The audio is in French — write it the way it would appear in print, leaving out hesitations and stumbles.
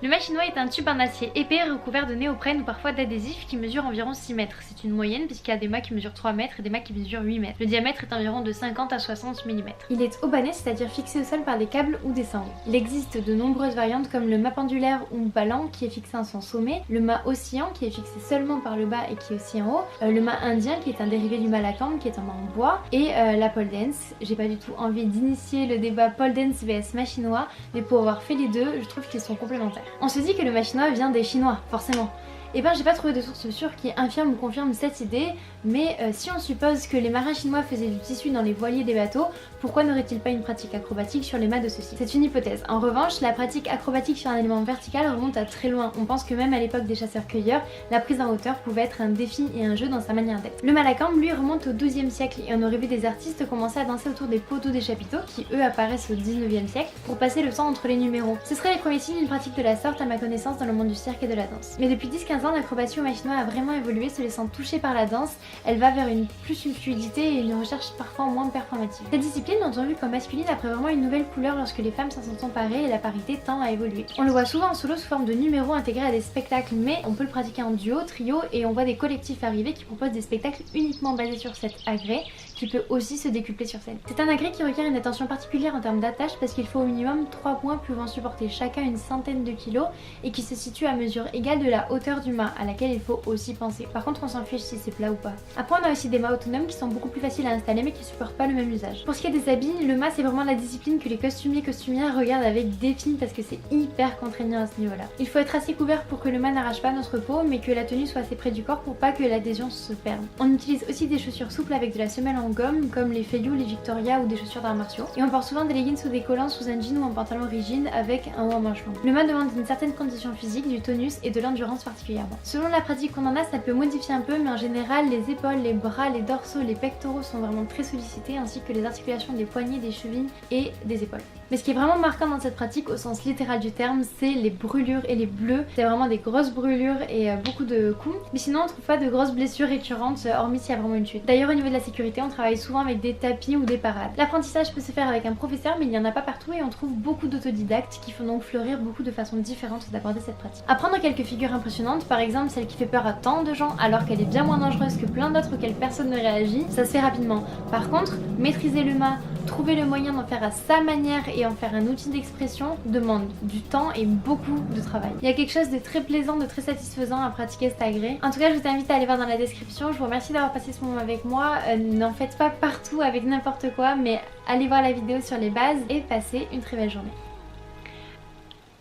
Le mât chinois est un tube en acier épais recouvert de néoprène ou parfois d'adhésif qui mesure environ 6 mètres. C'est une moyenne puisqu'il y a des mâts qui mesurent 3 mètres et des mâts qui mesurent 8 mètres. Le diamètre est environ de 50 à 60 mm. Il est haubannés, c'est-à-dire fixé au sol par des câbles ou des sangles. Il existe de nombreuses variantes comme le mât pendulaire ou ballant qui est fixé à son sommet, le mât oscillant qui est fixé seulement par le bas et qui est aussi en haut, le mât indien qui est un dérivé du mât lacan qui est un mât en bois et la pole dance. J'ai pas du tout envie d'initier le débat pole dance vs mât chinois, mais pour avoir fait les deux, je trouve qu'ils sont complémentaires. On se dit que le mât chinois vient des Chinois, forcément. Et ben j'ai pas trouvé de source sûre qui infirme ou confirme cette idée, mais si on suppose que les marins chinois faisaient du tissu dans les voiliers des bateaux, pourquoi n'aurait-il pas une pratique acrobatique sur les mâts de ceux-ci? C'est une hypothèse. En revanche, la pratique acrobatique sur un élément vertical remonte à très loin. On pense que même à l'époque des chasseurs-cueilleurs, la prise en hauteur pouvait être un défi et un jeu dans sa manière d'être. Le Malakam, lui, remonte au XIIe siècle et on aurait vu des artistes commencer à danser autour des poteaux des chapiteaux, qui eux apparaissent au XIXe siècle, pour passer le sang entre les numéros. Ce serait les premiers signes d'une pratique de la sorte à ma connaissance dans le monde du cirque et de la danse. Mais depuis 10-15 ans, l'acrobatie au mât chinois a vraiment évolué, se laissant toucher par la danse. Elle va vers une fluidité et une recherche parfois moins performative. Cette discipline, dont on vu comme masculine, a pris vraiment une nouvelle couleur lorsque les femmes s'en sont emparées et la parité tend à évoluer. On le voit souvent en solo sous forme de numéros intégrés à des spectacles, mais on peut le pratiquer en duo, trio, et on voit des collectifs arriver qui proposent des spectacles uniquement basés sur cet agrès, qui peut aussi se décupler sur scène. C'est un agrès qui requiert une attention particulière en termes d'attache parce qu'il faut au minimum 3 points pouvant supporter chacun une centaine de kilos et qui se situe à mesure égale de la hauteur du mât, à laquelle il faut aussi penser. Par contre, on s'en fiche si c'est plat ou pas. Après, on a aussi des mâts autonomes qui sont beaucoup plus faciles à installer mais qui supportent pas le même usage. Pour ce qui est des habits, le mât c'est vraiment la discipline que les costumières regardent avec défi parce que c'est hyper contraignant à ce niveau-là. Il faut être assez couvert pour que le mât n'arrache pas notre peau mais que la tenue soit assez près du corps pour pas que l'adhésion se perde. On utilise aussi des chaussures souples avec de la semelle en gomme comme les Feiyu, les Victoria ou des chaussures d'arts martiaux. Et on porte souvent des leggings ou des collants sous un jean ou un pantalon rigide avec un haut en manche longue. Le mât demande une certaine condition physique, du tonus et de l'endurance particulièrement. Selon la pratique qu'on en a, ça peut modifier un peu mais en général les épaules, les bras, les dorsaux, les pectoraux sont vraiment très sollicités ainsi que les articulations des poignets, des chevilles et des épaules. Mais ce qui est vraiment marquant dans cette pratique au sens littéral du terme, c'est les brûlures et les bleus. C'est vraiment des grosses brûlures et beaucoup de coups. Mais sinon on trouve pas de grosses blessures récurrentes hormis s'il y a vraiment une chute. D'ailleurs au niveau de la sécurité, on travaille souvent avec des tapis ou des parades. L'apprentissage peut se faire avec un professeur mais il n'y en a pas partout et on trouve beaucoup d'autodidactes qui font donc fleurir beaucoup de façons différentes d'aborder cette pratique. À prendre quelques figures impressionnantes, par exemple celle qui fait peur à tant de gens alors qu'elle est bien moins dangereuse que plein d'autres auxquelles personne ne réagit, ça se fait rapidement. Par contre, maîtriser le mât, trouver le moyen d'en faire à sa manière et en faire un outil d'expression demande du temps et beaucoup de travail. Il y a quelque chose de très plaisant, de très satisfaisant à pratiquer cet agrès. En tout cas, je vous invite à aller voir dans la description. Je vous remercie d'avoir passé ce moment avec moi. N'en faites pas partout avec n'importe quoi, mais allez voir la vidéo sur les bases et passez une très belle journée.